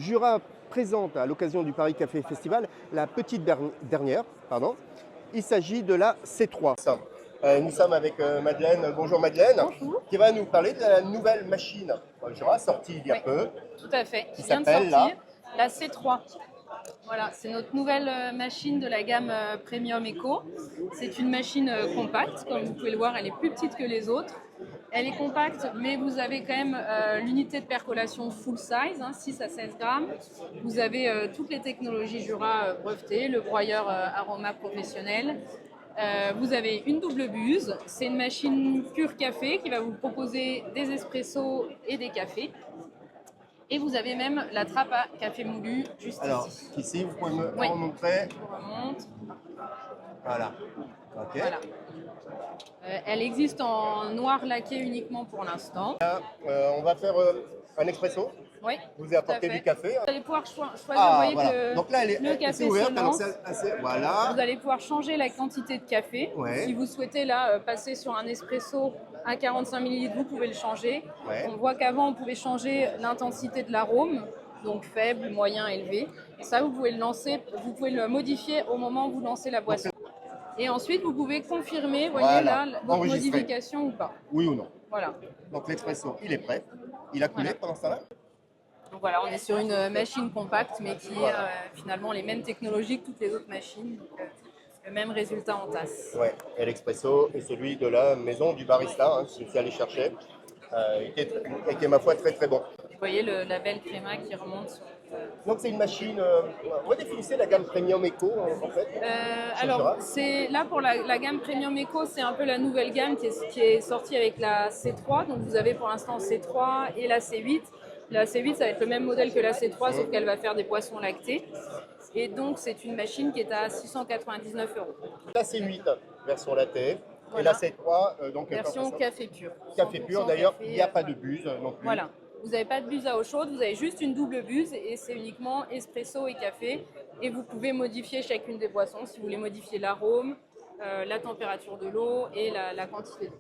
Jura présente à l'occasion du Paris Café Festival la petite dernière. Il s'agit de la C3. Nous sommes avec Madeleine. Bonjour Madeleine. Bonjour. Qui va nous parler de la nouvelle machine Jura sortie il y a peu. Tout à fait, Qui qui vient de s'appelle sortir, la C3. Voilà, c'est notre nouvelle machine de la gamme Premium Eco. C'est une machine compacte, comme vous pouvez le voir, elle est plus petite que les autres. Elle est compacte, mais vous avez quand même l'unité de percolation full size, 6 à 16 grammes. Vous avez toutes les technologies Jura brevetées, le broyeur Aroma professionnel. Vous avez une double buse, c'est une machine pure café qui va vous proposer des espressos et des cafés. Et vous avez même la trappe à café moulu juste Alors, ici. ici, vous pouvez me Oui. montrer. Je vous remonte. Voilà. Ok. Voilà. Elle existe en noir laqué uniquement pour l'instant. Là, on va faire un expresso. Oui. Vous avez apporté tout à fait. du café. Vous allez pouvoir choisir, vous Ah, voyez voilà. que Donc là, le c'est café ouvert. se Alors, lance. voilà. Vous allez pouvoir changer la quantité de café. Ouais. Si vous souhaitez là passer sur un espresso à 45 ml, vous pouvez le changer. Ouais. On voit qu'avant, on pouvait changer l'intensité de l'arôme, donc faible, moyen, élevé. Et ça, vous pouvez le lancer, vous pouvez le modifier au moment où vous lancez la boisson. Et ensuite, vous pouvez confirmer, voyez Voilà. là, votre Enregistrer. modification ou pas. Oui ou non. Voilà. Donc l'expresso, il est prêt. Il a coulé Voilà. pendant ce temps-là. Donc voilà, on est sur une machine compacte, mais qui est finalement les mêmes technologies que toutes les autres machines. Donc, le même résultat en tasse. Ouais. Et l'expresso est celui de la maison du barista, si vous allez chercher, qui est ma foi très très bon. Vous voyez le label Créma qui remonte sur... Donc c'est une machine. Redéfinissez la gamme Premium Eco en fait. alors, c'est là pour la gamme Premium Eco, c'est un peu la nouvelle gamme qui est sortie avec la C3. Donc vous avez pour l'instant C3 et la C8. La C8, ça va être le même modèle que la C3, sauf qu'elle va faire des boissons lactées. Et donc c'est une machine qui est à 699 €. La C8, version latte. Et Voilà. la C3, donc Version café pur. café 100% pur. D'ailleurs, café, il n'y a pas de buse non plus. Voilà. Vous n'avez pas de buse à eau chaude, vous avez juste une double buse et c'est uniquement espresso et café. Et vous pouvez modifier chacune des boissons si vous voulez modifier l'arôme, la température de l'eau et la quantité d'eau.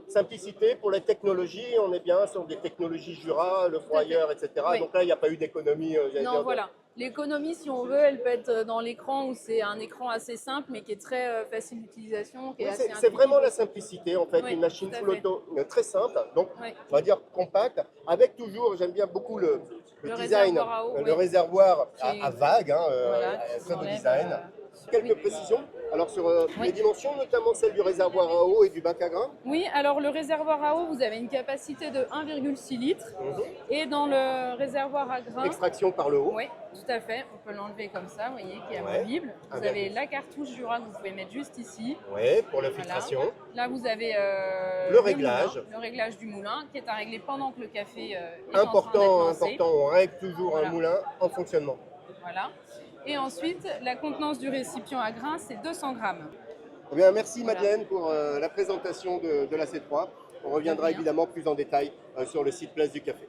Simplicité pour les technologies, on est bien sur des technologies Jura, le broyeur, etc. Oui. Donc là, il n'y a pas eu d'économie. Non, voilà. L'économie, si on veut, elle peut être dans l'écran où c'est un écran assez simple mais qui est très facile d'utilisation. Oui, c'est vraiment la simplicité en fait, Oui, une machine tout à full fait. auto très simple, donc Oui. on va dire compacte, avec toujours, j'aime bien beaucoup le design, réservoir à eau, le oui. réservoir Qui est- à vague, Voilà, qui très beau s'enlève, design. Quelques précisions, alors sur Oui. les dimensions, notamment celle du réservoir à eau et du bac à grains. Oui, alors le réservoir à eau, vous avez une capacité de 1,6 litres. Et dans le réservoir à grains, Extraction par le haut. oui, tout à fait, on peut l'enlever comme ça, vous voyez, qui est Ouais. amovible. Vous 1,6. avez la cartouche Jura que vous pouvez mettre juste ici. Oui, pour la Voilà. filtration. Là, vous avez Le réglage. moulin, le réglage du moulin, qui est à régler pendant que le café est en train Important, d'être lancé. on règle toujours Voilà. un moulin en fonctionnement. Voilà. Et ensuite, la contenance du récipient à grains, c'est 200 grammes. Eh bien, merci Voilà. Madeleine pour la présentation de la C3. On reviendra De rien. évidemment plus en détail sur le site Place du Café.